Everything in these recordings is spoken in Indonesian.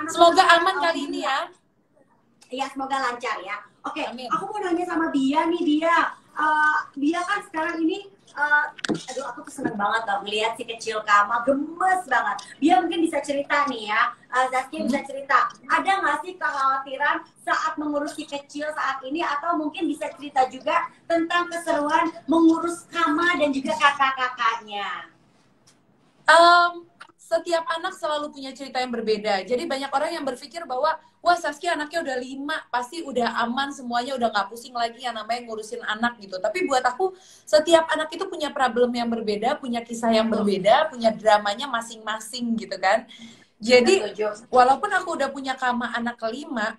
Semoga aman kali ini ya. Iya, semoga lancar ya. Oke, Amin. aku mau nanya sama Bia nih, Bia kan sekarang ini, aduh aku tuh seneng banget loh melihat si kecil Kama gemes banget. Bia mungkin bisa cerita nih ya, Zaskia bisa cerita. Ada nggak sih kekhawatiran saat mengurus si kecil saat ini, atau mungkin bisa cerita juga tentang keseruan mengurus Kama dan juga kakak-kakaknya? Setiap anak selalu punya cerita yang berbeda. Jadi banyak orang yang berpikir bahwa wah Saskia anaknya udah 5, pasti udah aman semuanya, udah nggak pusing lagi yang namanya ngurusin anak gitu. Tapi buat aku setiap anak itu punya problem yang berbeda, punya kisah yang berbeda, punya dramanya masing-masing gitu kan. Jadi walaupun aku udah punya Kama anak kelima,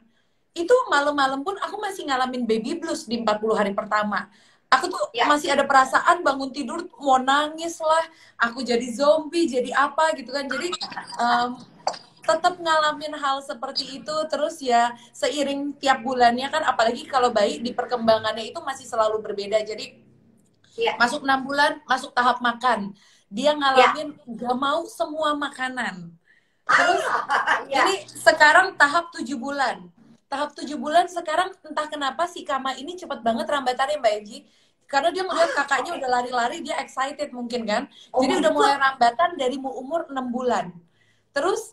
itu malam-malam pun aku masih ngalamin baby blues di 40 hari pertama. Aku tuh masih ada perasaan bangun tidur mau nangis lah, aku jadi zombie, jadi apa gitu kan. Jadi tetap ngalamin hal seperti itu terus ya, seiring tiap bulannya kan, apalagi kalau bayi di perkembangannya itu masih selalu berbeda. Jadi masuk 6 bulan, masuk tahap makan. Dia ngalamin gak mau semua makanan. Terus ini sekarang tahap 7 bulan. Tahap 7 bulan sekarang entah kenapa si Kama ini cepet banget rambatannya Mbak Eji. Karena dia melihat kakaknya udah lari-lari, dia excited mungkin kan. Jadi udah mulai rambatan dari umur 6 bulan. Terus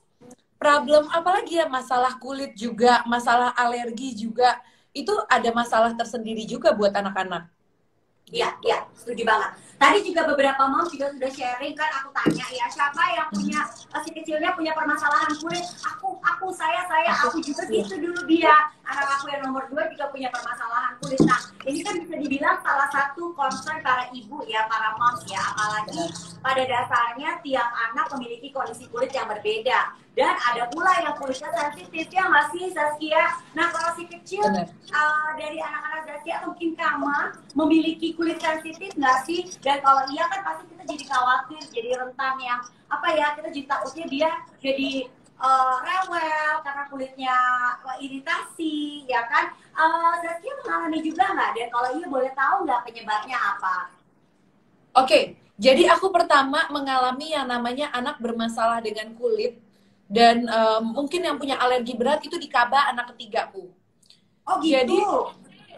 problem apalagi ya, masalah kulit juga, masalah alergi juga. Itu ada masalah tersendiri juga buat anak-anak. Iya, iya, setuju banget. Tadi juga beberapa mom juga sudah sharing kan, aku tanya ya, siapa yang punya, si kecilnya punya permasalahan kulit? Saya, aku juga gitu dulu dia. Anak aku yang nomor 2 juga punya permasalahan kulit. Nah, ini kan bisa dibilang salah satu concern para ibu ya, para moms ya, apalagi pada dasarnya tiap anak memiliki kondisi kulit yang berbeda. Dan ada pula yang kulitnya sensitif ya, masih Zaskia. Nah, kalau si kecil dari anak-anak Zaskia atau mungkin Kama memiliki kulit sensitif nggak sih? Dan kalau iya kan pasti kita jadi khawatir, jadi rentan yang apa ya, kita jadi takutnya dia jadi rewel karena kulitnya iritasi, ya kan? Zaskia mengalami juga nggak? Dan kalau iya boleh tahu nggak penyebabnya apa? Oke, jadi aku pertama mengalami yang namanya anak bermasalah dengan kulit. Dan mungkin yang punya alergi berat itu di Kaba anak ketigaku. Oh gitu? Jadi,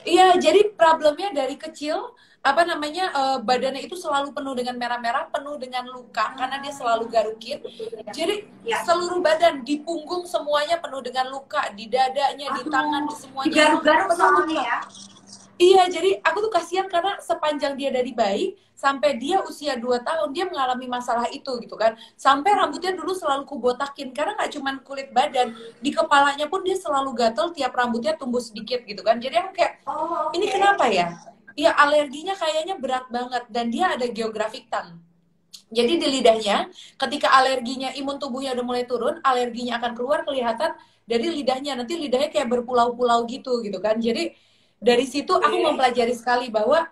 iya, jadi problemnya dari kecil, apa namanya, badannya itu selalu penuh dengan merah-merah, penuh dengan luka, karena dia selalu garukin. Jadi seluruh badan, di punggung semuanya penuh dengan luka, di dadanya, di tangan, di semuanya garuk-garuk penuh luka. ya? Iya, jadi aku tuh kasihan karena sepanjang dia dari bayi sampai dia usia 2 tahun dia mengalami masalah itu gitu kan. Sampai rambutnya dulu selalu kubotakin karena nggak cuman kulit badan, di kepalanya pun dia selalu gatel tiap rambutnya tumbuh sedikit gitu kan. Jadi aku kayak ini kenapa ya? Iya, alerginya kayaknya berat banget dan dia ada geographic tongue. Jadi di lidahnya, ketika alerginya, imun tubuhnya udah mulai turun, alerginya akan keluar kelihatan dari lidahnya. Nanti lidahnya kayak berpulau-pulau gitu kan. Jadi dari situ aku mempelajari sekali bahwa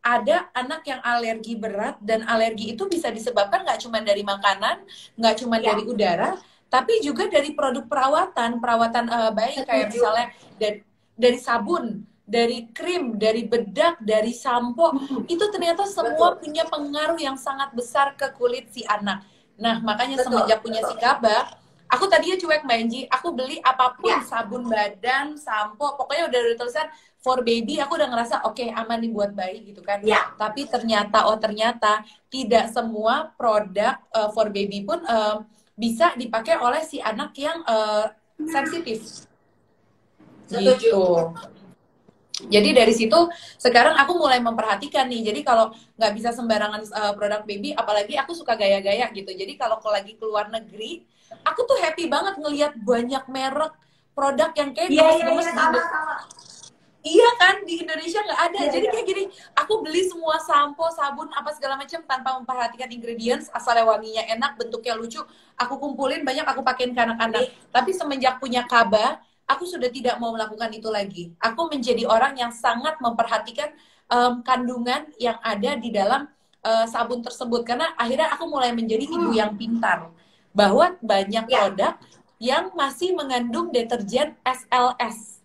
ada anak yang alergi berat, dan alergi itu bisa disebabkan nggak cuma dari makanan, nggak cuma dari udara, tapi juga dari produk perawatan bayi, kayak misalnya dari sabun, dari krim, dari bedak, dari sampo. Itu ternyata semua punya pengaruh yang sangat besar ke kulit si anak. Nah, makanya semenjak punya si Kaba, aku tadinya cuek Mbak Enji, aku beli apapun, sabun badan, sampo, pokoknya udah ada tulisan for baby, aku udah ngerasa oke, aman nih buat bayi gitu kan. Tapi ternyata tidak semua produk for baby pun bisa dipakai oleh si anak yang sensitif. Gitu. Jadi dari situ sekarang aku mulai memperhatikan nih. Jadi kalau nggak bisa sembarangan produk baby, apalagi aku suka gaya-gaya gitu. Jadi kalau lagi keluar negeri, aku tuh happy banget ngelihat banyak merek produk yang kayak gemes-gemes gitu. Iya kan, di Indonesia nggak ada. Jadi kayak gini, aku beli semua sampo, sabun, apa segala macam tanpa memperhatikan ingredients, asalnya wanginya enak, bentuknya lucu, aku kumpulin banyak, aku pakein ke anak-anak. Tapi semenjak punya Kaba, aku sudah tidak mau melakukan itu lagi. Aku menjadi orang yang sangat memperhatikan kandungan yang ada di dalam sabun tersebut. Karena akhirnya aku mulai menjadi ibu yang pintar. Bahwa banyak produk yang masih mengandung deterjen SLS.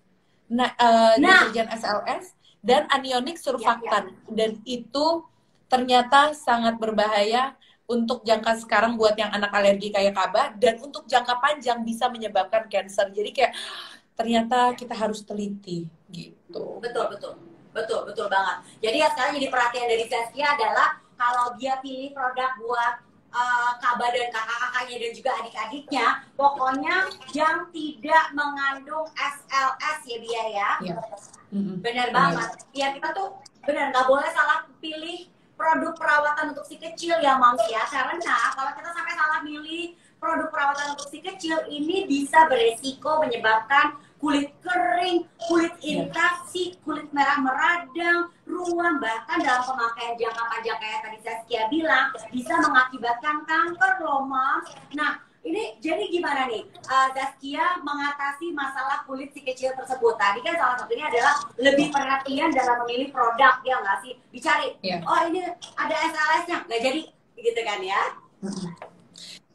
Deterjen SLS dan anionic surfaktan, dan itu ternyata sangat berbahaya untuk jangka sekarang buat yang anak alergi kayak Kaba, dan untuk jangka panjang bisa menyebabkan cancer. Jadi kayak ternyata kita harus teliti gitu. Betul, betul. Betul, betul banget. Jadi ya sekarang jadi perhatian dari Zaskia adalah kalau dia pilih produk buat Kaba dan kakak-kakaknya dan juga adik-adiknya, pokoknya yang tidak mengandung SLS ya Bia ya. Iya. Benar banget. Ya kita tuh benar nggak boleh salah pilih produk perawatan untuk si kecil ya Moms ya. Karena kalau kita sampai salah milih produk perawatan untuk si kecil ini bisa beresiko menyebabkan kulit kering, kulit iritasi, kulit merah meradang, ruam, bahkan dalam pemakaian jangka panjang kayak tadi Zaskia bilang bisa mengakibatkan kanker loh Moms. Nah ini jadi gimana nih Zaskia mengatasi masalah kulit si kecil tersebut? Tadi kan salah satunya adalah lebih perhatian dalam memilih produk, ya nggak sih? Dicari, oh ini ada SLS-nya, nggak jadi, gitu kan ya?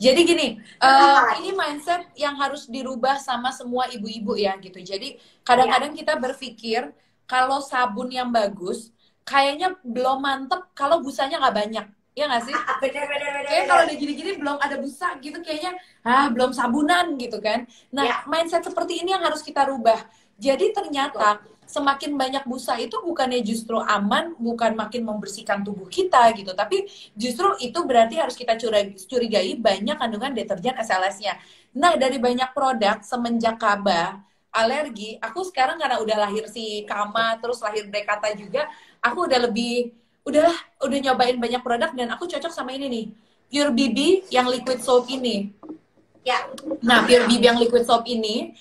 Jadi gini, ini mindset yang harus dirubah sama semua ibu-ibu ya gitu. Jadi kadang-kadang kita berpikir kalau sabun yang bagus, kayaknya belum mantep kalau busanya nggak banyak. Ya nggak sih? Bener. Kayaknya kalau udah gini-gini belum ada busa gitu, kayaknya belum sabunan gitu kan. Nah, mindset seperti ini yang harus kita rubah. Jadi ternyata semakin banyak busa itu bukannya justru aman, bukan makin membersihkan tubuh kita gitu, tapi justru itu berarti harus kita curigai banyak kandungan deterjen SLS-nya. Nah, dari banyak produk semenjak Kaba alergi, aku sekarang karena udah lahir si Kama, terus lahir Brekata juga, aku udah nyobain banyak produk dan aku cocok sama ini nih, Pure BB yang liquid soap ini. Ya. Nah, Pure BB yang liquid soap ini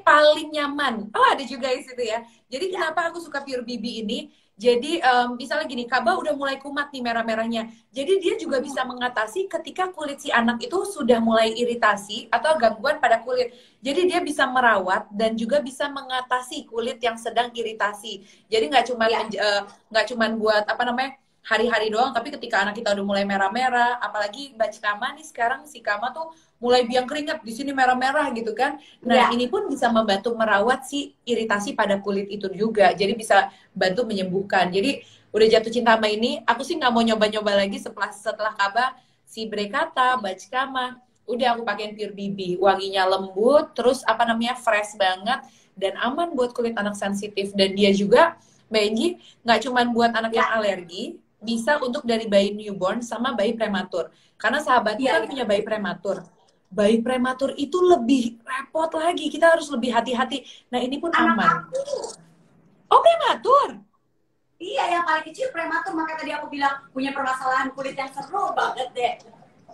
paling nyaman. Oh, ada juga di situ ya. Jadi kenapa aku suka Pure BB ini? Jadi misalnya gini, Kaba udah mulai kumat nih merah-merahnya. Jadi dia juga bisa mengatasi ketika kulit si anak itu sudah mulai iritasi atau gangguan pada kulit. Jadi dia bisa merawat dan juga bisa mengatasi kulit yang sedang iritasi. Jadi nggak cuman buat apa namanya hari-hari doang, tapi ketika anak kita udah mulai merah-merah, apalagi Mbak Kama nih sekarang si Kama tuh mulai biang keringat di sini merah-merah gitu kan. Nah, ini pun bisa membantu merawat si iritasi pada kulit itu juga. Jadi bisa bantu menyembuhkan. Jadi udah jatuh cinta sama ini, aku sih nggak mau nyoba-nyoba lagi setelah Kaba si Brekata, Mbak Kama. Udah aku pakein Pure BB, wanginya lembut, terus apa namanya fresh banget dan aman buat kulit anak sensitif. Dan dia juga Mbak Enji nggak cuman buat anak yang alergi, bisa untuk dari bayi newborn sama bayi prematur. Karena sahabatku kan punya bayi prematur. Bayi prematur itu lebih repot lagi. Kita harus lebih hati-hati. Nah, ini pun aman. Oh, prematur? Iya, yang paling kecil prematur. Maka tadi aku bilang punya permasalahan kulit yang seru banget deh.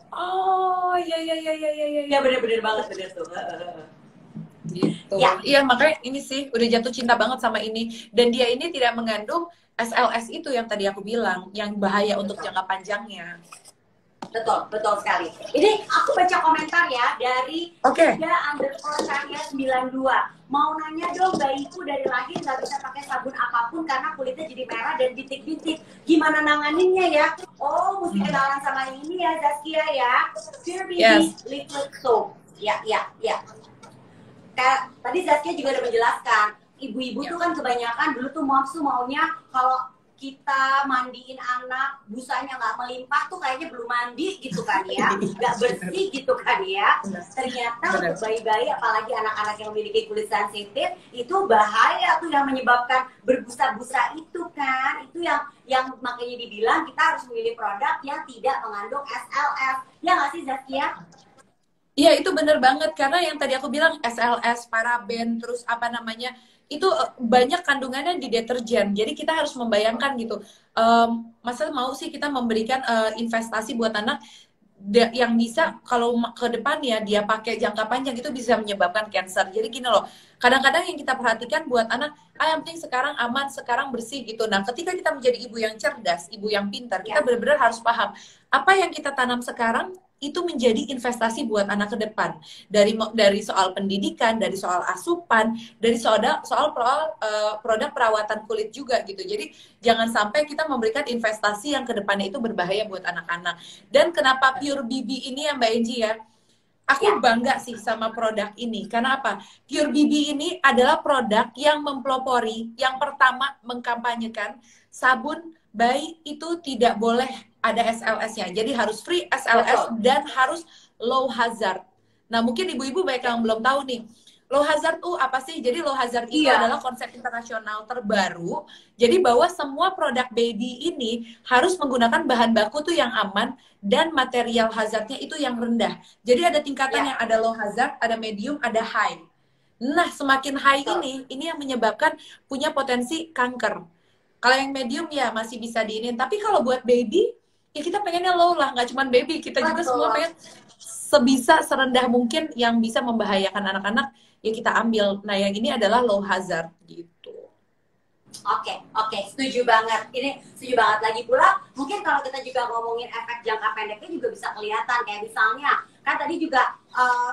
Oh, iya. Ya, bener-bener banget, bener tuh. Gitu. Iya, makanya ini sih udah jatuh cinta banget sama ini. Dan dia ini tidak mengandung SLS itu yang tadi aku bilang, yang bahaya untuk jangka panjangnya. Betul sekali. Ini aku baca komentar ya dari _92. Mau nanya dong, bayiku dari lahir nggak bisa pakai sabun apapun karena kulitnya jadi merah dan bintik-bintik. Gimana nanganinnya ya? Oh, mesti kenalan sama ini ya, Zaskia ya. Pure BB liquid soap. Ya. Tadi Zaskia juga udah menjelaskan. Ibu-ibu tuh kan kebanyakan dulu tuh moms tuh maunya kalau kita mandiin anak busanya nggak melimpah tuh kayaknya belum mandi gitu kan ya, nggak bersih gitu kan ya. Ternyata untuk bayi-bayi apalagi anak-anak yang memiliki kulit sensitif itu bahaya tuh yang menyebabkan berbusa-busa itu kan. Itu yang makanya dibilang kita harus memilih produk yang tidak mengandung SLS. Ya nggak sih Zaskia? Iya, itu bener banget. Karena yang tadi aku bilang SLS, paraben, terus apa namanya, itu banyak kandungannya di deterjen. Jadi kita harus membayangkan gitu. Masa mau sih kita memberikan investasi buat anak yang bisa kalau ke depan ya dia pakai jangka panjang itu bisa menyebabkan cancer. Jadi gini loh, kadang-kadang yang kita perhatikan buat anak, yang penting sekarang aman, sekarang bersih gitu. Nah, ketika kita menjadi ibu yang cerdas, ibu yang pintar, kita benar-benar harus paham apa yang kita tanam sekarang itu menjadi investasi buat anak ke depan. Dari soal pendidikan, dari soal asupan, dari soal produk perawatan kulit juga gitu. Jadi jangan sampai kita memberikan investasi yang ke depannya itu berbahaya buat anak-anak. Dan kenapa Pure BB ini ya Mbak Enji ya? Aku bangga sih sama produk ini. Karena apa? Pure BB ini adalah produk yang mempelopori, yang pertama mengkampanyekan sabun bayi itu tidak boleh ada SLS-nya. Jadi harus free SLS dan harus low hazard. Nah, mungkin ibu-ibu banyak yang belum tahu nih. Low hazard tuh apa sih? Jadi low hazard itu adalah konsep internasional terbaru. Jadi bahwa semua produk baby ini harus menggunakan bahan baku tuh yang aman dan material hazardnya itu yang rendah. Jadi ada tingkatan yang ada low hazard, ada medium, ada high. Nah, semakin high ini yang menyebabkan punya potensi kanker. Kalau yang medium ya masih bisa diinin. Tapi kalau buat baby, ya kita pengennya low lah. Nggak cuma baby, kita juga semua pengen sebisa serendah mungkin yang bisa membahayakan anak-anak ya kita ambil. Nah, yang ini adalah low hazard gitu. Oke, setuju banget. Ini setuju banget. Lagi pula, mungkin kalau kita juga ngomongin efek jangka pendeknya juga bisa kelihatan. Kayak misalnya, kan tadi juga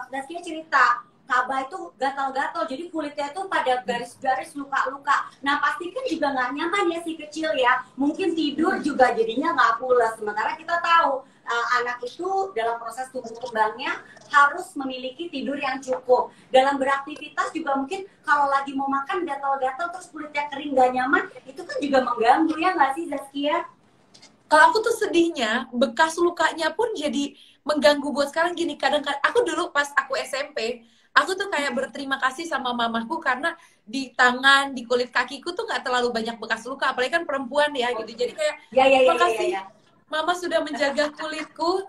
Zaskia cerita, Kaba itu gatal-gatal, jadi kulitnya itu pada garis-garis luka-luka. Nah, pasti kan juga nggak nyaman ya si kecil ya. Mungkin tidur juga jadinya nggak pulas. Sementara kita tahu, anak itu dalam proses tumbuh kembangnya harus memiliki tidur yang cukup. Dalam beraktivitas juga mungkin kalau lagi mau makan gatal-gatal terus kulitnya kering nggak nyaman, itu kan juga mengganggu ya nggak sih Zaskia? Kalau aku tuh sedihnya bekas lukanya pun jadi mengganggu buat sekarang gini. Kadang-kadang aku dulu pas aku SMP, aku tuh kayak berterima kasih sama mamaku karena di tangan, di kulit kakiku tuh nggak terlalu banyak bekas luka, apalagi kan perempuan ya gitu. Jadi kayak makasih. Mama sudah menjaga kulitku,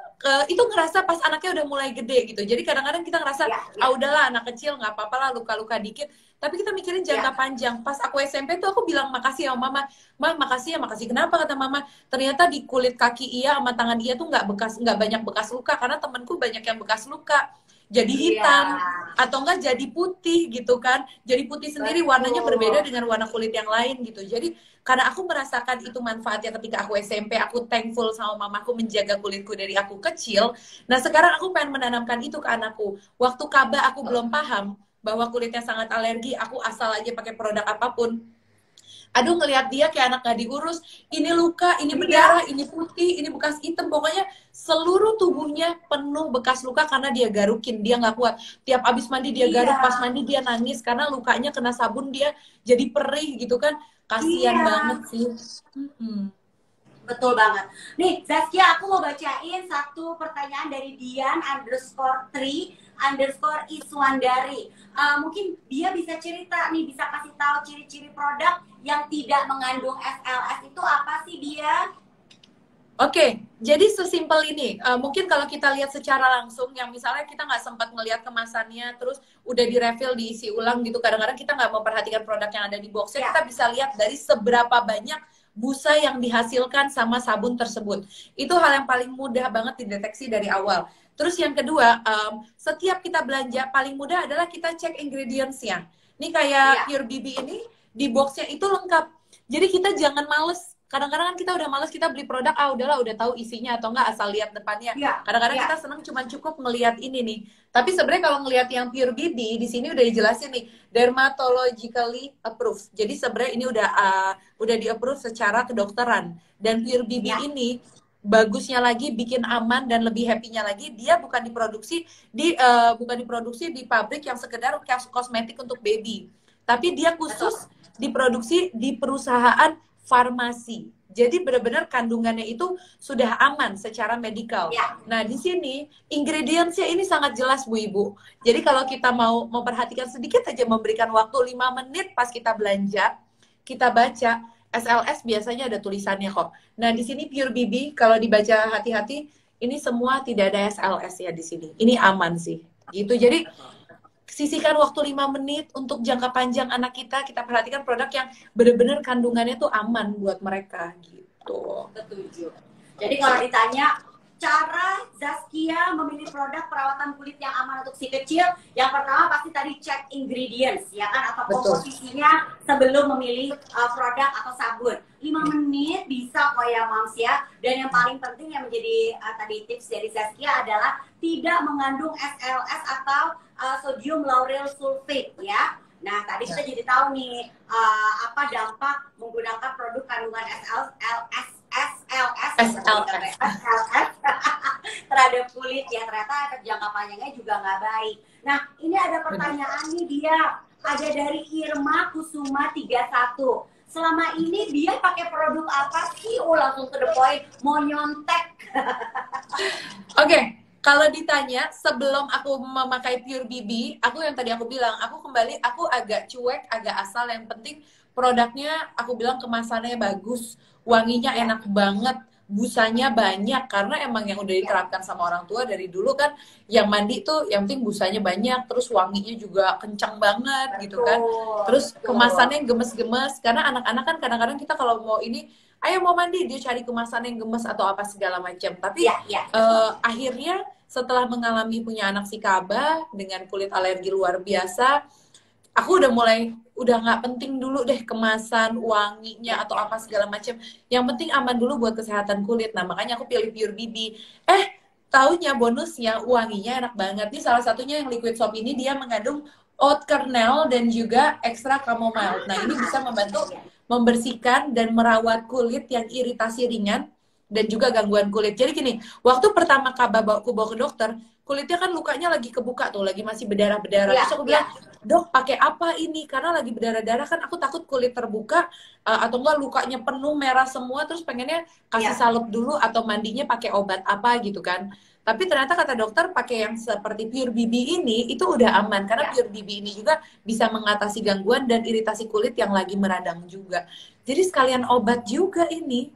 itu ngerasa pas anaknya udah mulai gede gitu. Jadi kadang-kadang kita ngerasa, udahlah anak kecil nggak apa-apa lah luka-luka dikit. Tapi kita mikirin jangka panjang. Pas aku SMP tuh aku bilang makasih sama mama. Makasih ya, makasih. Kenapa kata mama? Ternyata di kulit kaki iya sama tangan iya tuh nggak banyak bekas luka. Karena temanku banyak yang bekas luka. Jadi hitam atau enggak jadi putih gitu kan. Jadi putih sendiri warnanya berbeda dengan warna kulit yang lain gitu. Jadi karena aku merasakan itu manfaatnya ketika aku SMP, aku thankful sama mamaku menjaga kulitku dari aku kecil. Nah, sekarang aku pengen menanamkan itu ke anakku. Waktu Kaba aku belum paham bahwa kulitnya sangat alergi, aku asal aja pakai produk apapun. Aduh, ngelihat dia kayak anak gak diurus, ini luka, ini berdarah, ini putih, ini bekas hitam, pokoknya seluruh tubuhnya penuh bekas luka karena dia garukin, dia nggak kuat. Tiap abis mandi dia garuk, pas mandi dia nangis karena lukanya kena sabun dia jadi perih gitu kan, kasihan banget sih. Betul banget. Nih, Zaskia, aku mau bacain satu pertanyaan dari Dian_3_Iswandari. Mungkin dia bisa cerita nih, bisa kasih tahu ciri-ciri produk yang tidak mengandung SLS itu apa sih dia? Oke, jadi sesimpel ini. Mungkin kalau kita lihat secara langsung, yang misalnya kita nggak sempat ngelihat kemasannya, terus udah di-refill, diisi ulang gitu. Kadang-kadang kita nggak memperhatikan produk yang ada di boxnya. Kita bisa lihat dari seberapa banyak busa yang dihasilkan sama sabun tersebut. Itu hal yang paling mudah banget dideteksi dari awal. Terus yang kedua, setiap kita belanja, paling mudah adalah kita cek ingredients-nya. Ini kayak Pure BB ini, di boxnya itu lengkap. Jadi kita jangan males. Kadang-kadang kan kita udah males, kita beli produk, udahlah udah tahu isinya atau enggak, asal lihat depannya. Kadang-kadang kita seneng cuma cukup ngelihat ini nih. Tapi sebenarnya kalau ngelihat yang Pure BB, di sini udah dijelasin nih, dermatologically approved. Jadi sebenarnya ini udah di-approve secara kedokteran. Dan Pure BB ini bagusnya lagi, bikin aman dan lebih happy-nya lagi, dia bukan diproduksi di pabrik yang sekedar kosmetik untuk baby. Tapi dia khusus diproduksi di perusahaan farmasi. Jadi benar-benar kandungannya itu sudah aman secara medikal. Nah, di sini ingredients-nya ini sangat jelas, Bu Ibu. Jadi kalau kita mau memperhatikan sedikit aja, memberikan waktu 5 menit pas kita belanja, kita baca SLS biasanya ada tulisannya kok. Nah, di sini Pure BB kalau dibaca hati-hati, ini semua tidak ada SLS ya di sini. Ini aman sih. Gitu. Jadi sisihkan waktu 5 menit untuk jangka panjang anak kita perhatikan produk yang benar-benar kandungannya tuh aman buat mereka gitu. Setuju. Jadi kalau ditanya cara Zaskia memilih produk perawatan kulit yang aman untuk si kecil, yang pertama pasti tadi cek ingredients ya kan, atau komposisinya sebelum memilih produk atau sabun. 5 menit bisa kok ya Moms ya. Dan yang paling penting yang menjadi tadi tips dari Zaskia adalah tidak mengandung SLS atau sodium lauryl sulfate ya. Nah, tadi kita jadi tahu nih apa dampak menggunakan produk kandungan SLS terhadap kulit ya, ternyata efek jangka panjangnya juga nggak baik. Nah, ini ada pertanyaan nih, dia ada dari Irma Kusuma 31. selama ini dia pakai produk apa sih? Oh, langsung to the point, mau nyontek. Oke, kalau ditanya sebelum aku memakai Pure BB, aku yang tadi aku bilang, aku agak cuek, agak asal. Yang penting produknya, aku bilang kemasannya bagus, wanginya enak banget, busanya banyak. Karena emang yang udah diterapkan sama orang tua dari dulu kan, yang mandi tuh yang penting busanya banyak, terus wanginya juga kencang banget gitu kan. Terus kemasannya yang gemes-gemes, karena anak-anak kan kadang-kadang kita kalau mau ini, ayo mau mandi, dia cari kemasan yang gemes atau apa segala macam. Tapi akhirnya setelah mengalami punya anak si Kaba dengan kulit alergi luar biasa, aku udah nggak penting dulu deh kemasan, wanginya atau apa segala macam. Yang penting aman dulu buat kesehatan kulit. Nah, makanya aku pilih Pure BB. Taunya bonusnya wanginya enak banget. Nih salah satunya yang liquid soap ini dia mengandung oat kernel dan juga ekstra chamomile. Nah, ini bisa membantu membersihkan dan merawat kulit yang iritasi ringan dan juga gangguan kulit. Jadi gini, waktu pertama aku bawa ke dokter, kulitnya kan lukanya lagi kebuka tuh, lagi masih berdarah-berdarah. Terus aku bilang, dok pakai apa ini? Karena lagi berdarah-darah kan aku takut kulit terbuka atau enggak lukanya penuh merah semua, terus pengennya kasih salep dulu atau mandinya pakai obat apa gitu kan. Tapi ternyata kata dokter pakai yang seperti Pure BB ini itu udah aman karena Pure BB ini juga bisa mengatasi gangguan dan iritasi kulit yang lagi meradang juga. Jadi sekalian obat juga ini.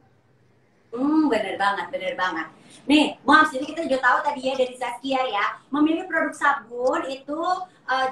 Bener banget, bener banget. Nih, Moms, jadi kita juga tahu tadi ya dari Zaskia ya, memilih produk sabun itu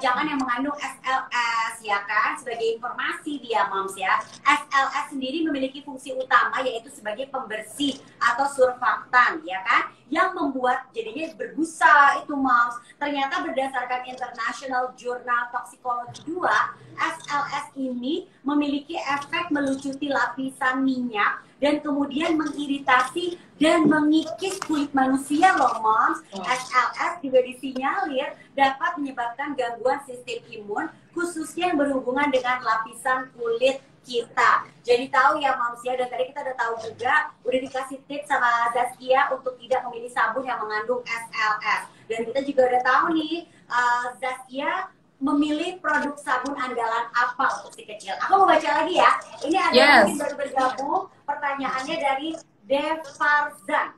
jangan yang mengandung SLS ya kan, sebagai informasi dia Moms ya. SLS sendiri memiliki fungsi utama yaitu sebagai pembersih atau surfaktan ya kan, yang membuat jadinya berbusa itu Moms. Ternyata berdasarkan International Journal Toxicology 2, SLS ini memiliki efek melucuti lapisan minyak dan kemudian mengiritasi dan mengikis kulit manusia loh Moms. SLS juga disinyalir dapat menyebabkan gangguan sistem imun khususnya yang berhubungan dengan lapisan kulit kita. Jadi tahu ya Moms ya, dan tadi kita udah tahu juga, udah dikasih tips sama Zaskia untuk tidak memilih sabun yang mengandung SLS. Dan kita juga udah tahu nih, Zaskia memilih produk sabun andalan apa untuk si kecil. Aku mau baca lagi ya. Ini ada mungkin baru bergabung. Pertanyaannya dari Devarzan.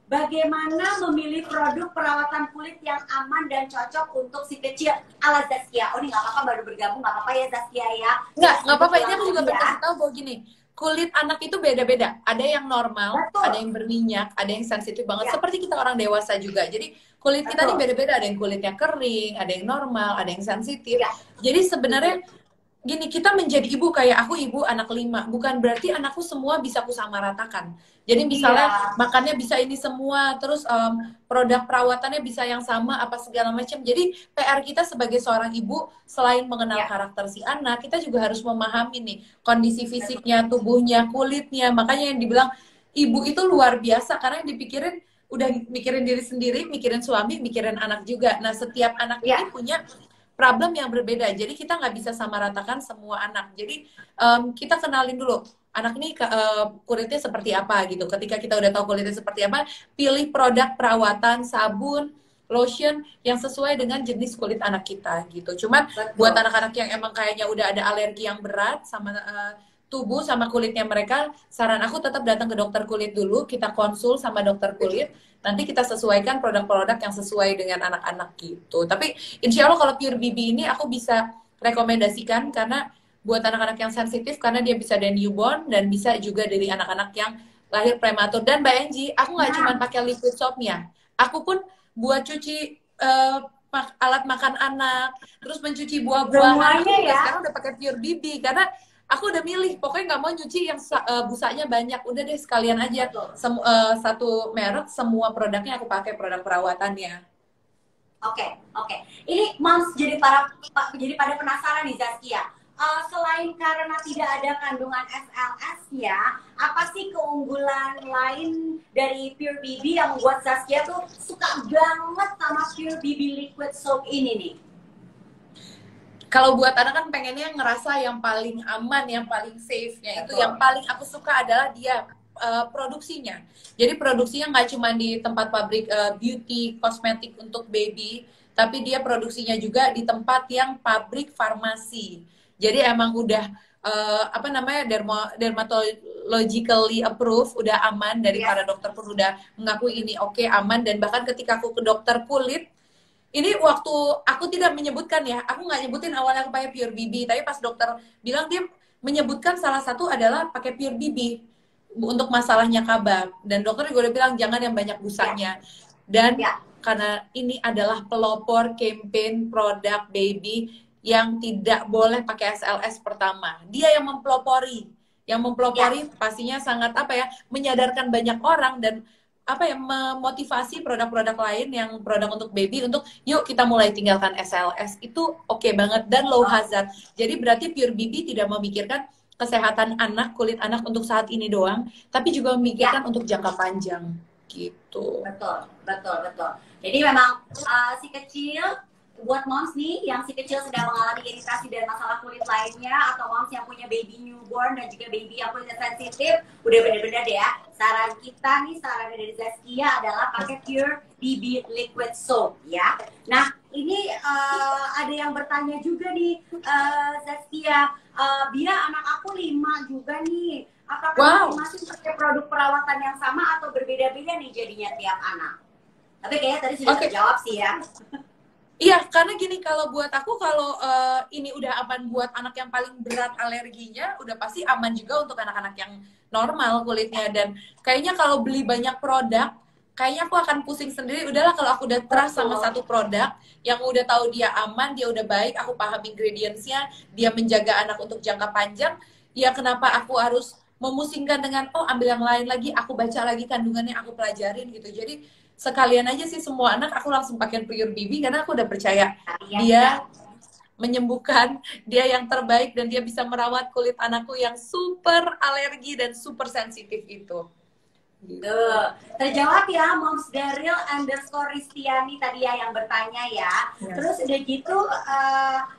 Bagaimana memilih produk perawatan kulit yang aman dan cocok untuk si kecil ala Zaskia? Oh ini nggak apa-apa baru bergabung, nggak apa-apa ya Zaskia ya? Nggak apa-apa, ini aku juga berkasih tahu bahwa gini, kulit anak itu beda-beda. Ada yang normal, ada yang berminyak, ada yang sensitif banget. Seperti kita orang dewasa juga. Jadi kulit kita ini beda-beda. Ada yang kulitnya kering, ada yang normal, ada yang sensitif. Jadi sebenarnya gini, kita menjadi ibu kayak aku ibu anak 5, bukan berarti anakku semua bisa aku samaratakan. Jadi misalnya makannya bisa ini semua, terus produk perawatannya bisa yang sama apa segala macam. Jadi PR kita sebagai seorang ibu selain mengenal karakter si anak, kita juga harus memahami nih kondisi fisiknya, tubuhnya, kulitnya. Makanya yang dibilang ibu itu luar biasa karena yang dipikirin udah mikirin diri sendiri, mikirin suami, mikirin anak juga. Nah, setiap anak ini punya problem yang berbeda. Jadi kita nggak bisa samaratakan semua anak. Jadi kita kenalin dulu anak ini kulitnya seperti apa gitu. Ketika kita udah tahu kulitnya seperti apa, pilih produk perawatan, sabun, lotion yang sesuai dengan jenis kulit anak kita gitu. Cuman buat anak-anak yang emang kayaknya udah ada alergi yang berat sama tubuh sama kulitnya mereka, saran aku tetap datang ke dokter kulit dulu, kita konsul sama dokter kulit, nanti kita sesuaikan produk-produk yang sesuai dengan anak-anak gitu. Tapi insya Allah kalau Pure BB ini aku bisa rekomendasikan karena buat anak-anak yang sensitif, karena dia bisa dari newborn dan bisa juga dari anak-anak yang lahir prematur. Dan Mbak Enji, aku nggak cuma pakai liquid soapnya, aku pun buat cuci alat makan anak, terus mencuci buah-buahan, aku juga sekarang udah pakai Pure BB karena aku udah milih, pokoknya nggak mau nyuci yang busanya banyak. Udah deh sekalian aja satu merek, semua produknya aku pakai produk perawatannya. Oke. Ini Moms jadi pada penasaran nih Zaskia. Selain karena tidak ada kandungan SLS ya, apa sih keunggulan lain dari Pure BB yang membuat Zaskia tuh suka banget sama Pure BB Liquid Soap ini nih? Kalau buat anak kan pengennya ngerasa yang paling aman, yang paling safe, yaitu yang paling aku suka adalah dia produksinya. Jadi produksinya nggak cuma di tempat pabrik beauty, kosmetik untuk baby, tapi dia produksinya juga di tempat yang pabrik farmasi. Jadi emang udah apa namanya, dermatologically approved, udah aman, dari para dokter pun udah mengakui ini oke, aman. Dan bahkan ketika aku ke dokter kulit, ini waktu aku tidak menyebutkan ya, aku nggak nyebutin awalnya aku pakai Pure BB, tapi pas dokter bilang, dia menyebutkan salah satu adalah pakai Pure BB untuk masalahnya kabab. Dan dokter juga udah bilang jangan yang banyak busanya. Dan karena ini adalah pelopor campaign produk baby yang tidak boleh pakai SLS pertama. Dia yang mempelopori. Yang mempelopori pastinya sangat apa ya, menyadarkan banyak orang dan apa ya, memotivasi produk-produk lain yang produk untuk baby untuk yuk kita mulai tinggalkan SLS. Itu oke banget dan low hazard. Jadi berarti Pure BB tidak memikirkan kesehatan anak, kulit anak untuk saat ini doang, tapi juga memikirkan untuk jangka panjang gitu. Betul, betul, betul. Jadi memang si kecil, buat moms nih yang si kecil sedang mengalami iritasi dan masalah kulit lainnya, atau moms yang punya baby newborn dan juga baby yang kulitnya sensitif, udah bener-bener deh ya, saran kita nih, saran dari Zaskia adalah pakai Pure BB Liquid Soap ya. Nah ini ada yang bertanya juga nih, Zaskia, Bia anak aku 5 juga nih, apakah masih pakai produk perawatan yang sama atau berbeda-beda nih jadinya tiap anak? Tapi kayaknya tadi sudah terjawab sih ya. Iya, karena gini, kalau buat aku, kalau ini udah aman buat anak yang paling berat alerginya, udah pasti aman juga untuk anak-anak yang normal kulitnya. Dan kayaknya kalau beli banyak produk, kayaknya aku akan pusing sendiri. Udahlah kalau aku udah trust sama satu produk, yang udah tahu dia aman, dia udah baik, aku paham ingredients-nya, dia menjaga anak untuk jangka panjang, ya kenapa aku harus memusingkan dengan, oh ambil yang lain lagi, aku baca lagi kandungannya, aku pelajarin gitu. Jadi sekalian aja sih semua anak aku langsung pakai Pure BB, karena aku udah percaya dia menyembuhkan, dia yang terbaik, dan dia bisa merawat kulit anakku yang super alergi dan super sensitif itu. Terjawab ya, Moms Daryl _Ristiani tadi ya yang bertanya ya. Terus udah gitu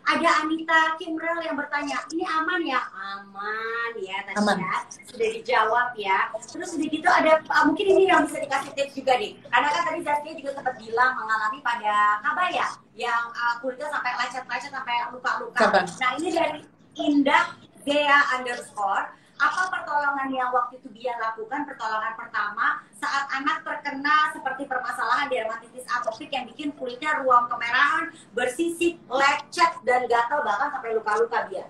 ada Anita Kimrel yang bertanya, ini aman ya? Aman ya tadi ya, sudah dijawab ya. Terus udah gitu ada mungkin ini yang bisa dikasih tips juga nih, karena kan tadi Zaskia juga sempat bilang mengalami pada kabaya yang kulitnya sampai lecet-lecet sampai luka-luka. Nah ini dari Indah Gea _ apa pertolongan yang waktu itu dia lakukan, pertolongan pertama saat anak terkena seperti permasalahan dermatitis atopik yang bikin kulitnya ruam kemerahan, bersisik, lecet, dan gatal, bahkan sampai luka-luka dia?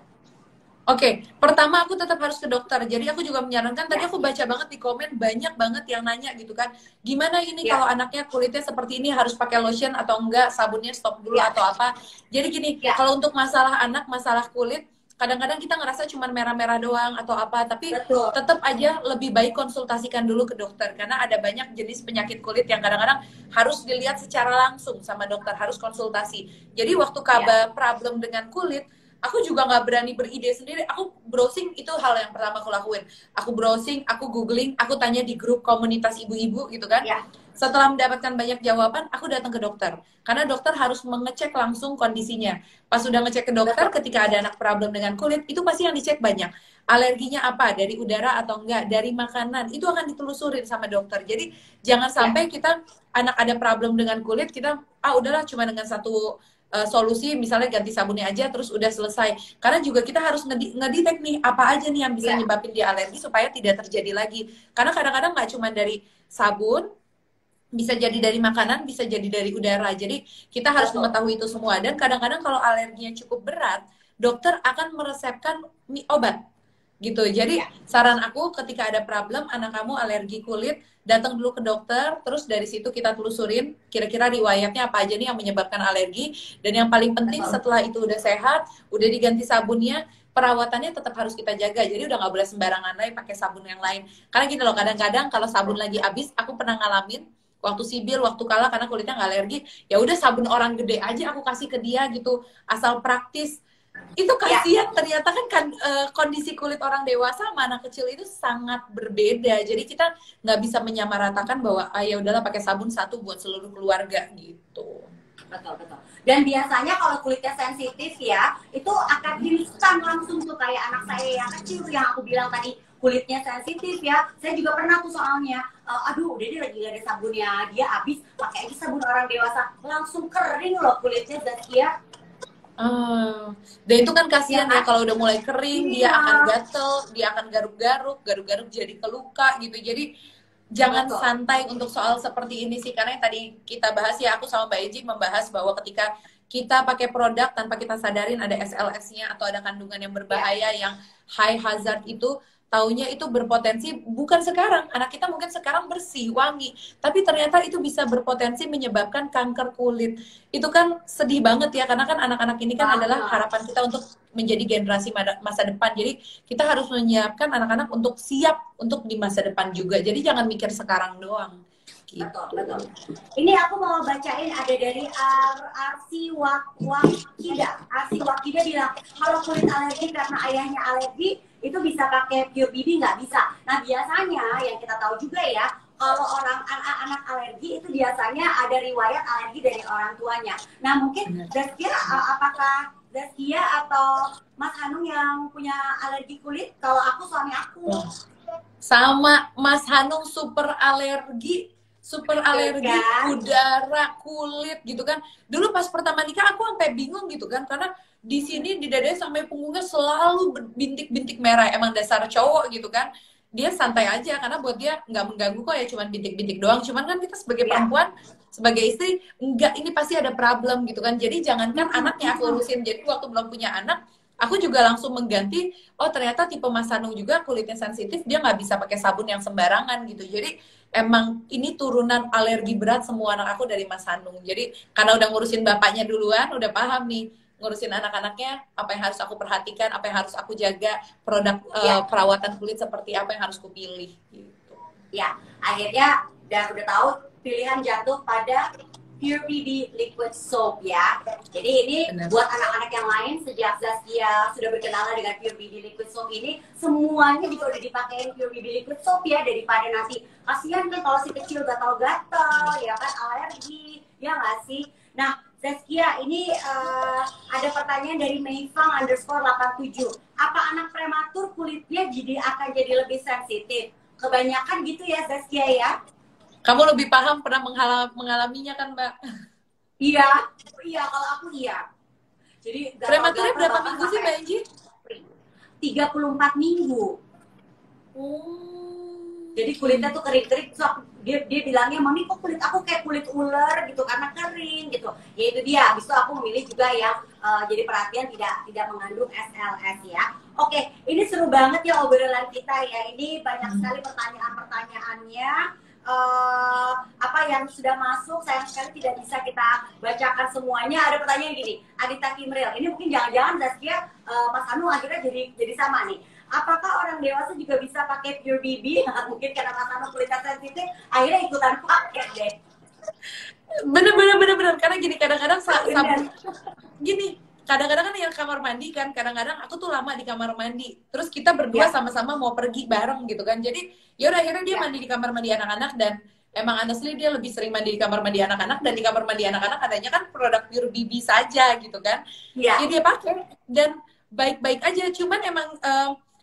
Oke, pertama aku tetap harus ke dokter. Jadi aku juga menyarankan, tadi aku baca banget di komen, banyak banget yang nanya gitu kan, gimana ini kalau anaknya kulitnya seperti ini, harus pakai lotion atau enggak, sabunnya stop dulu atau apa. Jadi gini, kalau untuk masalah anak, masalah kulit, kadang-kadang kita ngerasa cuma merah-merah doang atau apa, tapi tetap aja lebih baik konsultasikan dulu ke dokter, karena ada banyak jenis penyakit kulit yang kadang-kadang harus dilihat secara langsung sama dokter, harus konsultasi. Jadi waktu kabar problem dengan kulit, aku juga nggak berani beride sendiri, aku browsing, itu hal yang pertama aku lakuin. Aku browsing, aku googling, aku tanya di grup komunitas ibu-ibu gitu kan. Setelah mendapatkan banyak jawaban, aku datang ke dokter. Karena dokter harus mengecek langsung kondisinya. Pas sudah ngecek ke dokter, ketika ada anak problem dengan kulit, itu pasti yang dicek banyak. Alerginya apa? Dari udara atau enggak? Dari makanan? Itu akan ditelusurin sama dokter. Jadi jangan sampai kita anak ada problem dengan kulit, kita udahlah cuma dengan satu solusi, misalnya ganti sabunnya aja terus udah selesai. Karena juga kita harus ngedetect nih apa aja nih yang bisa nyebabin dia alergi supaya tidak terjadi lagi. Karena kadang-kadang nggak cuma dari sabun, bisa jadi dari makanan, bisa jadi dari udara. Jadi kita harus mengetahui itu semua. Dan kadang-kadang kalau alerginya cukup berat, dokter akan meresepkan obat gitu. Jadi saran aku, ketika ada problem anak kamu alergi kulit, datang dulu ke dokter, terus dari situ kita telusurin kira-kira riwayatnya apa aja nih yang menyebabkan alergi. Dan yang paling penting setelah itu udah sehat, udah diganti sabunnya, perawatannya tetap harus kita jaga. Jadi udah nggak boleh sembarangan lagi pakai sabun yang lain. Karena gini loh, kadang-kadang kalau sabun lagi habis, aku pernah ngalamin waktu sibil, waktu kalah, karena kulitnya nggak alergi, ya udah sabun orang gede aja aku kasih ke dia gitu, asal praktis. Itu kasihan, ternyata kan kondisi kulit orang dewasa sama anak kecil itu sangat berbeda. Jadi kita nggak bisa menyamaratakan bahwa ya udahlah pakai sabun satu buat seluruh keluarga gitu. Betul. Dan biasanya kalau kulitnya sensitif ya, itu akan instan langsung tuh, kayak anak saya yang kecil yang aku bilang tadi, kulitnya sensitif ya. Saya juga pernah tuh soalnya, aduh udah dia lagi gak ada sabunnya, dia habis pakai aja sabun orang dewasa, langsung kering loh kulitnya Zaskia. Dan itu kan kasihan ya Ya, kalau udah mulai kering, dia iya, akan gatel, dia akan garuk-garuk jadi keluka gitu. Jadi jangan betul. santai untuk soal seperti ini sih, karena yang tadi kita bahas ya, aku sama Mbak Eji membahas bahwa ketika kita pakai produk tanpa kita sadarin ada SLS-nya atau ada kandungan yang Ya, berbahaya yang high hazard itu, taunya itu berpotensi. Bukan sekarang, anak kita mungkin sekarang bersih, wangi, tapi ternyata itu bisa berpotensi menyebabkan kanker kulit. Itu kan sedih banget ya, karena kan anak-anak ini kan adalah banget. harapan kita untuk menjadi generasi masa depan. Jadi kita harus menyiapkan anak-anak untuk siap untuk di masa depan juga. Jadi jangan mikir sekarang doang. Gitu. Betul, betul. Ini aku mau bacain ada dari Arsi Wakida. Arsi Wakida bilang, kalau kulit alergi karena ayahnya alergi, itu bisa pakai Pure BB nggak? Bisa. Nah, biasanya yang kita tahu juga ya, kalau orang anak-anak alergi itu biasanya ada riwayat alergi dari orang tuanya. Nah, mungkin Zaskia, apakah Zaskia atau Mas Hanung yang punya alergi kulit? Kalau aku, suami aku. Sama Mas Hanung super alergi Kan? udara, kulit gitu kan. Dulu pas pertama nikah aku sampai bingung gitu kan, karena di sini di dadanya sampai punggungnya selalu bintik-bintik merah. Emang dasar cowok gitu kan. Dia santai aja karena buat dia nggak mengganggu kok ya, cuman bintik-bintik doang. Cuman kan kita sebagai perempuan, sebagai istri, enggak, ini pasti ada problem gitu kan. Jadi jangankan anaknya aku urusin. Jadi waktu belum punya anak, aku juga langsung mengganti. Oh ternyata tipe Mas Hanung juga kulitnya sensitif, dia nggak bisa pakai sabun yang sembarangan gitu. Jadi emang ini turunan alergi berat semua anak aku dari Mas Hanung. Jadi karena udah ngurusin bapaknya duluan, udah paham nih ngurusin anak-anaknya, apa yang harus aku perhatikan, apa yang harus aku jaga, produk perawatan kulit seperti apa yang harus kupilih gitu. Ya, akhirnya udah tahu pilihan jatuh pada Pure BB Liquid Soap ya. Jadi ini buat anak-anak yang lain, sejak Zaskia sudah berkenalan dengan Pure BB Liquid Soap ini, semuanya juga udah dipakein Pure BB Liquid Soap ya, daripada nanti kasihan kan kalau si kecil gatal-gatal ya kan, alergi ya nggak sih. Nah Zaskia, ini ada pertanyaan dari Meifang_87. Apa anak prematur kulitnya akan jadi lebih sensitif? Kebanyakan gitu ya Zaskia ya? Kamu lebih paham, pernah mengalaminya kan Mbak? Iya, iya kalau aku iya. Jadi prematurnya berapa minggu sih Mbak Enji? 34 minggu. Jadi kulitnya tuh kering-kering, so dia bilangnya, mami kok kulit aku kayak kulit ular gitu karena kering gitu. Ya itu dia. Habis itu aku memilih juga yang jadi perhatian tidak mengandung SLS ya. Oke, ini seru banget ya obrolan kita ya. Ini banyak sekali pertanyaan-pertanyaannya. Apa yang sudah masuk, sayang sekali tidak bisa kita bacakan semuanya. Ada pertanyaan gini, Adita Kimril, ini mungkin jangan-jangan Zaskia, Mas Anu akhirnya jadi sama nih. Apakah orang dewasa juga bisa pakai Pure BB? Mungkin karena Mas Anu kulitnya sensitif, akhirnya ikutan pakai deh. Bener. Karena gini, kadang-kadang sabun gini, kadang-kadang kan yang kamar mandi kan, kadang-kadang aku tuh lama di kamar mandi, terus kita berdua sama-sama mau pergi bareng gitu kan. Jadi ya udah akhirnya dia mandi di kamar mandi anak-anak, dan emang honestly dia lebih sering mandi di kamar mandi anak-anak, dan di kamar mandi anak-anak adanya kan produk Pure BB saja gitu kan. Ya dia pakai dan baik-baik aja. Cuman emang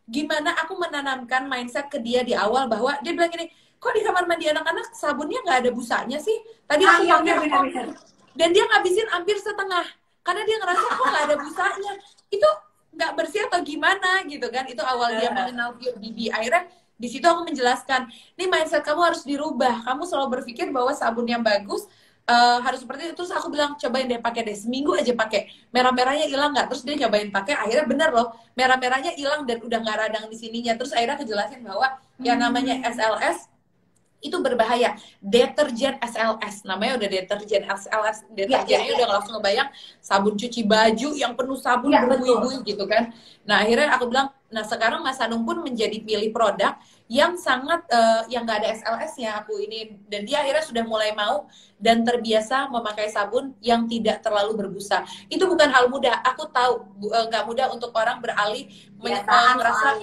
gimana aku menanamkan mindset ke dia di awal bahwa dia bilang gini, kok di kamar mandi anak-anak sabunnya nggak ada busanya sih? Tadi aku pakai dan dia ngabisin hampir setengah karena dia ngerasa kok nggak ada busanya, itu nggak bersih atau gimana gitu kan. Itu awal dia mengenal Pure BB. Akhirnya di situ aku menjelaskan, nih mindset kamu harus dirubah. Kamu selalu berpikir bahwa sabun yang bagus harus seperti itu. Terus aku bilang, cobain deh pakai deh, seminggu aja pakai, merah-merahnya hilang nggak? Terus dia cobain pakai, akhirnya bener loh, merah-merahnya hilang dan udah nggak radang di sininya. Terus akhirnya kejelasin bahwa yang namanya SLS itu berbahaya. Deterjen SLS, namanya udah deterjen SLS. Deterjennya udah langsung ngebayang sabun cuci baju yang penuh sabun berbuih-buih gitu kan. Nah akhirnya aku bilang, nah sekarang Mas Hanung pun menjadi pilih produk yang sangat yang gak ada SLS-nya aku ini, dan dia akhirnya sudah mulai mau dan terbiasa memakai sabun yang tidak terlalu berbusa. Itu bukan hal mudah, aku tahu nggak mudah untuk orang beralih merasa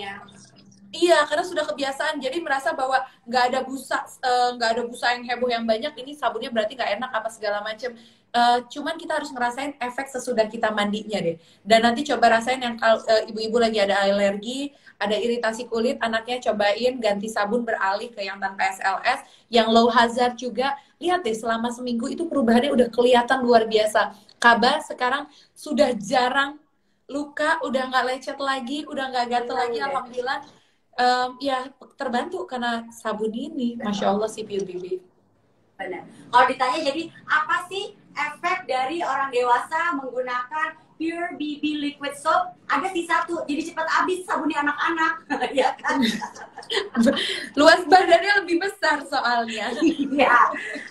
Iya, karena sudah kebiasaan, jadi merasa bahwa nggak ada busa yang heboh yang banyak. Ini sabunnya berarti nggak enak apa segala macam. Cuman kita harus ngerasain efek sesudah kita mandinya deh. Dan nanti coba rasain yang kalau ibu-ibu lagi ada alergi, ada iritasi kulit, anaknya cobain ganti sabun beralih ke yang tanpa SLS, yang low hazard juga. Lihat deh, selama seminggu itu perubahannya udah kelihatan luar biasa. Kaba sekarang sudah jarang luka, udah nggak lecet lagi, udah nggak gatel lagi, alhamdulillah. Ya terbantu karena sabun ini, masya Allah sih Pure BB. Benar. Kalau ditanya jadi apa sih efek dari orang dewasa menggunakan Pure BB Liquid Soap? Ada sih satu, jadi cepat habis sabunnya anak-anak, ya kan? Luas badannya lebih besar soalnya. Iya.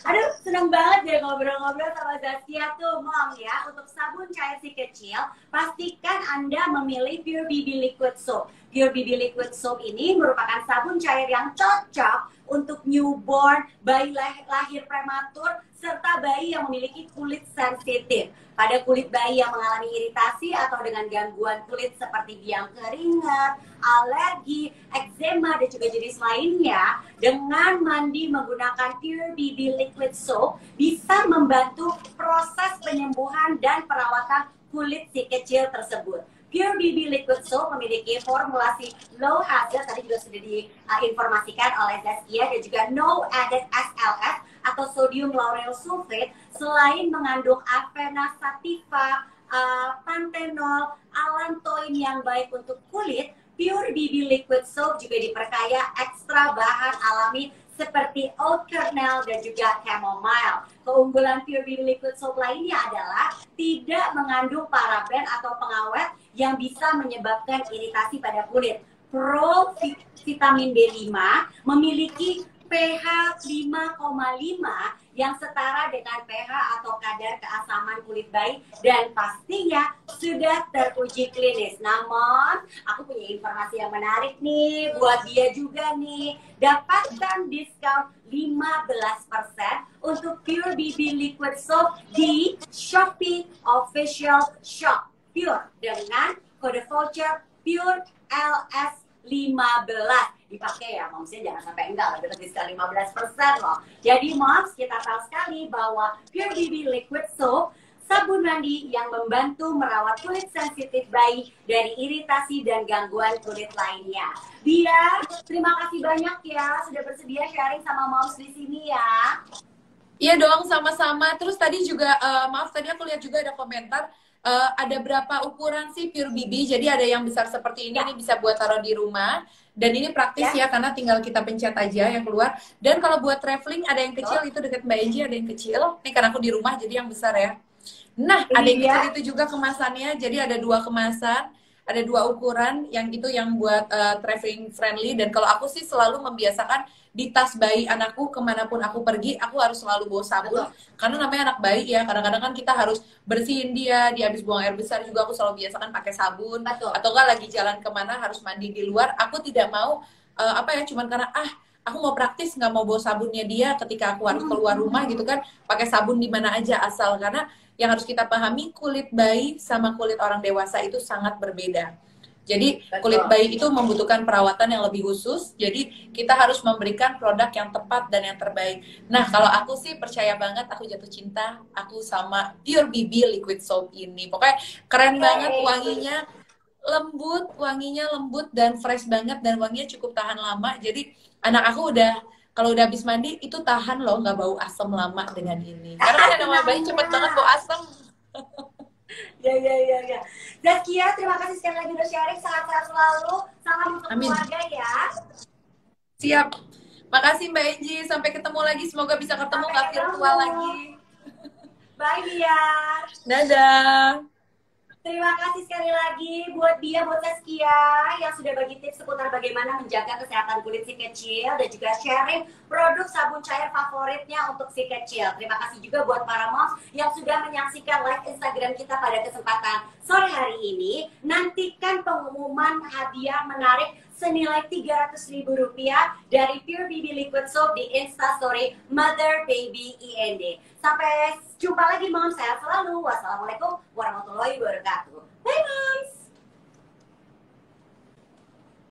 Aduh, senang banget deh ngobrol-ngobrol sama Zaskia tuh, Mom ya. Untuk sabun cair si kecil, pastikan Anda memilih Pure BB Liquid Soap. Pure BB Liquid Soap ini merupakan sabun cair yang cocok untuk newborn, bayi lahir prematur, serta bayi yang memiliki kulit sensitif. Pada kulit bayi yang mengalami iritasi atau dengan gangguan kulit seperti biang keringat, alergi, eczema, dan juga jenis lainnya, dengan mandi menggunakan Pure BB Liquid Soap bisa membantu proses penyembuhan dan perawatan kulit si kecil tersebut. Pure BB Liquid Soap memiliki formulasi low hazard, tadi juga sudah diinformasikan oleh Zaskia, dan juga no added SLS atau sodium lauryl sulfate. Selain mengandung avena sativa, panthenol, allantoin yang baik untuk kulit, Pure BB Liquid Soap juga diperkaya ekstra bahan alami seperti oat kernel dan juga chamomile. Keunggulan Pure BB Liquid Soap lainnya adalah tidak mengandung paraben atau pengawet yang bisa menyebabkan iritasi pada kulit. Pro vitamin B5 memiliki pH 5,5 yang setara dengan pH atau kadar keasaman kulit bayi, dan pastinya sudah teruji klinis. Namun, aku punya informasi yang menarik nih buat dia juga nih. Dapatkan diskon 15% untuk Pure BB Liquid Soap di Shopee Official Shop Pure dengan kode voucher Pure LS15. Dipakai ya, momsnya jangan sampai enggak, dapat diskon 15% loh. Jadi moms, kita tahu sekali bahwa Pure BB Liquid Soap sabun mandi yang membantu merawat kulit sensitif bayi dari iritasi dan gangguan kulit lainnya. Dia, terima kasih banyak ya sudah bersedia sharing sama moms di sini ya. Iya dong, sama-sama. Terus tadi juga, maaf tadi aku lihat juga ada komentar, ada berapa ukuran sih Pure BB? Jadi ada yang besar seperti ini bisa buat taruh di rumah. Dan ini praktis ya, karena tinggal kita pencet aja yang keluar. Dan kalau buat traveling ada yang kecil, itu dekat Mbak Enji ada yang kecil. Ini karena aku di rumah jadi yang besar ya. Nah, ada yang kecil itu juga kemasannya. Jadi ada 2 kemasan, ada 2 ukuran. Yang itu yang buat traveling friendly. Dan kalau aku sih selalu membiasakan di tas bayi anakku, kemanapun aku pergi, aku harus selalu bawa sabun. Karena namanya anak bayi ya, kadang-kadang kan kita harus bersihin dia habis buang air besar juga aku selalu biasakan pakai sabun. Atau enggak lagi jalan kemana harus mandi di luar, aku tidak mau cuman karena aku mau praktis, nggak mau bawa sabunnya dia ketika aku harus keluar rumah gitu kan, pakai sabun di mana aja asal. Karena yang harus kita pahami, kulit bayi sama kulit orang dewasa itu sangat berbeda. Jadi kulit bayi itu membutuhkan perawatan yang lebih khusus. Jadi kita harus memberikan produk yang tepat dan yang terbaik. Nah, kalau aku sih percaya banget, aku jatuh cinta aku sama Pure BB Liquid Soap ini. Pokoknya keren banget, wanginya lembut dan fresh banget, dan wanginya cukup tahan lama. Jadi anak aku kalau udah habis mandi itu tahan loh, nggak bau asam lama dengan ini. Karena kan nama bayi cepet banget bau asam. Ya. Zaskia, terima kasih sekali lagi udah sharing. Sehat-sehat selalu. Salam untuk keluarga ya. Siap. Makasih Mbak Enji. Sampai ketemu lagi. Semoga bisa ketemu nggak virtual lagi. Bye Dia. Dadah. Terima kasih sekali lagi buat dia, buat Zaskia yang sudah bagi tips seputar bagaimana menjaga kesehatan kulit si kecil dan juga sharing produk sabun cair favoritnya untuk si kecil. Terima kasih juga buat para moms yang sudah menyaksikan live Instagram kita pada kesempatan sore hari ini. Nantikan pengumuman hadiah menarik senilai Rp300.000 dari Pure BB Liquid Soap di Instastory Mother Baby IND. Sampai jumpa lagi, Mom. Sehat selalu. Wassalamualaikum warahmatullahi wabarakatuh.